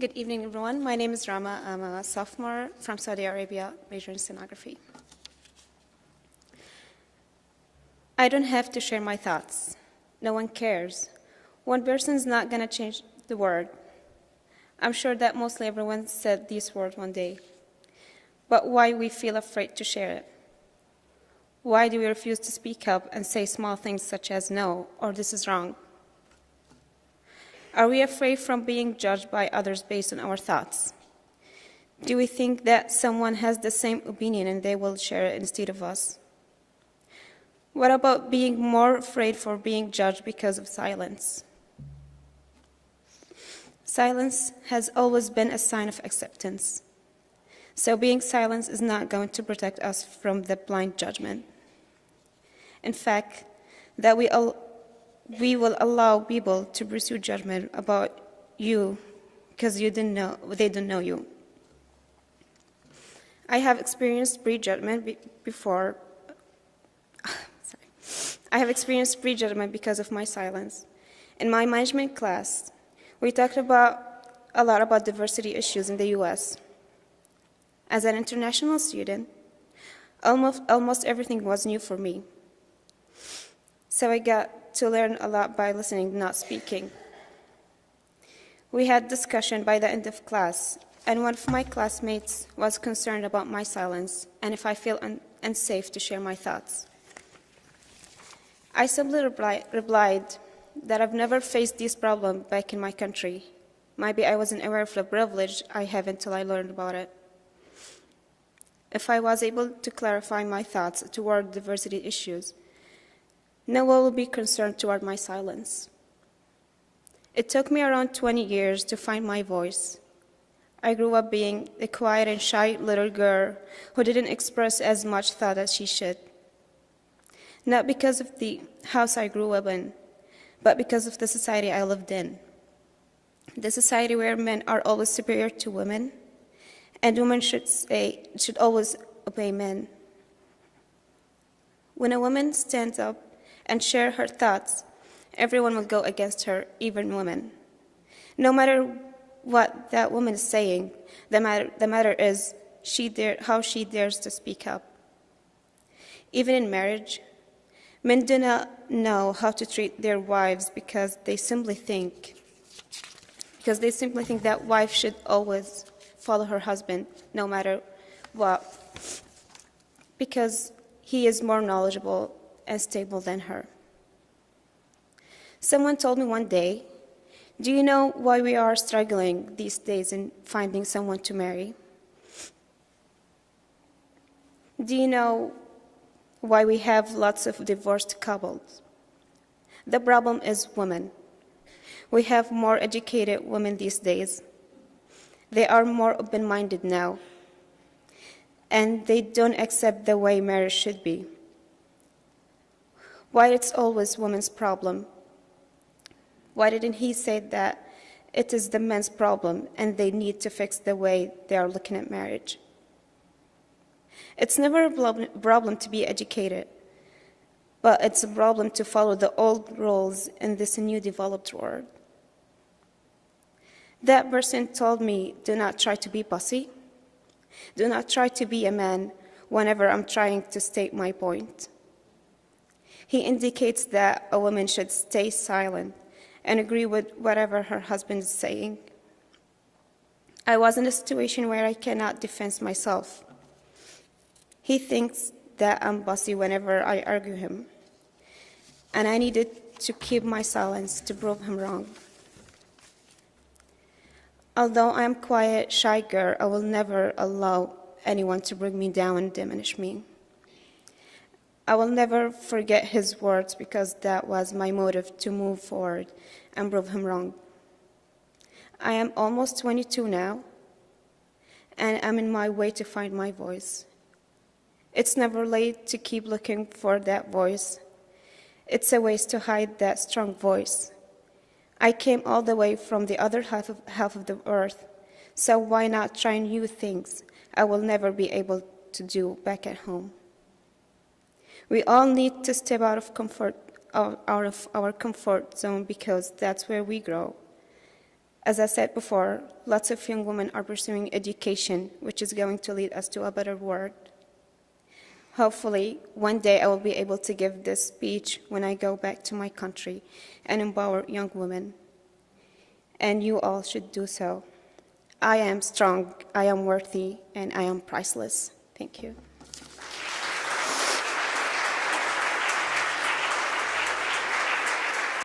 Good evening, everyone. My name is Rama. I'm a sophomore from Saudi Arabia, major in stenography. I don't have to share my thoughts. No one cares. One person's not going to change the world. I'm sure that mostly everyone said these words one day. But why we feel afraid to share it? Why do we refuse to speak up and say small things such as no or this is wrong? Are we afraid from being judged by others based on our thoughts? Do we think that someone has the same opinion and they will share it instead of us? What about being more afraid for being judged because of silence? Silence has always been a sign of acceptance. So being silent is not going to protect us from the blind judgment. In fact, that we will allow people to pursue judgment about you because they don't know you. I have experienced prejudgment before. I have experienced prejudgment because of my silence. In my management class, we talked a lot about diversity issues in the U.S. As an international student, almost everything was new for me. So I got to learn a lot by listening, not speaking. We had discussion by the end of class, and one of my classmates was concerned about my silence and if I feel unsafe to share my thoughts. I simply replied that I've never faced this problem back in my country. Maybe I wasn't aware of the privilege I have until I learned about it. If I was able to clarify my thoughts toward diversity issues, no one will be concerned toward my silence. It took me around 20 years to find my voice. I grew up being a quiet and shy little girl who didn't express as much thought as she should. Not because of the house I grew up in, but because of the society I lived in. The society where men are always superior to women, and women should always obey men. When a woman stands up and shares her thoughts, everyone will go against her, even women. No matter what that woman is saying, the matter is how she dares to speak up. Even in marriage, men do not know how to treat their wives because they simply think that wife should always follow her husband no matter what, because he is more knowledgeable and stable than her. Someone told me one day, "Do you know why we are struggling these days in finding someone to marry? Do you know why we have lots of divorced couples? The problem is women. We have more educated women these days. They are more open-minded now, and they don't accept the way marriage should be. Why it's always women's problem? Why didn't he say that it is the men's problem and they need to fix the way they are looking at marriage? It's never a problem to be educated, but it's a problem to follow the old rules in this new developed world." That person told me, "Do not try to be bossy. Do not try to be a man whenever I'm trying to state my point." He indicates that a woman should stay silent and agree with whatever her husband is saying. I was in a situation where I cannot defend myself. He thinks that I'm bossy whenever I argue him, and I needed to keep my silence to prove him wrong. Although I am a quiet, shy girl, I will never allow anyone to bring me down and diminish me. I will never forget his words because that was my motive to move forward and prove him wrong. I am almost 22 now, and I'm in my way to find my voice. It's never late to keep looking for that voice. It's a waste to hide that strong voice. I came all the way from the other half of the earth, so why not try new things I will never be able to do back at home? We all need to step out of, out of our comfort zone because that's where we grow. As I said before, lots of young women are pursuing education, which is going to lead us to a better world. Hopefully, one day I will be able to give this speech when I go back to my country and empower young women. And you all should do so. I am strong, I am worthy, and I am priceless. Thank you.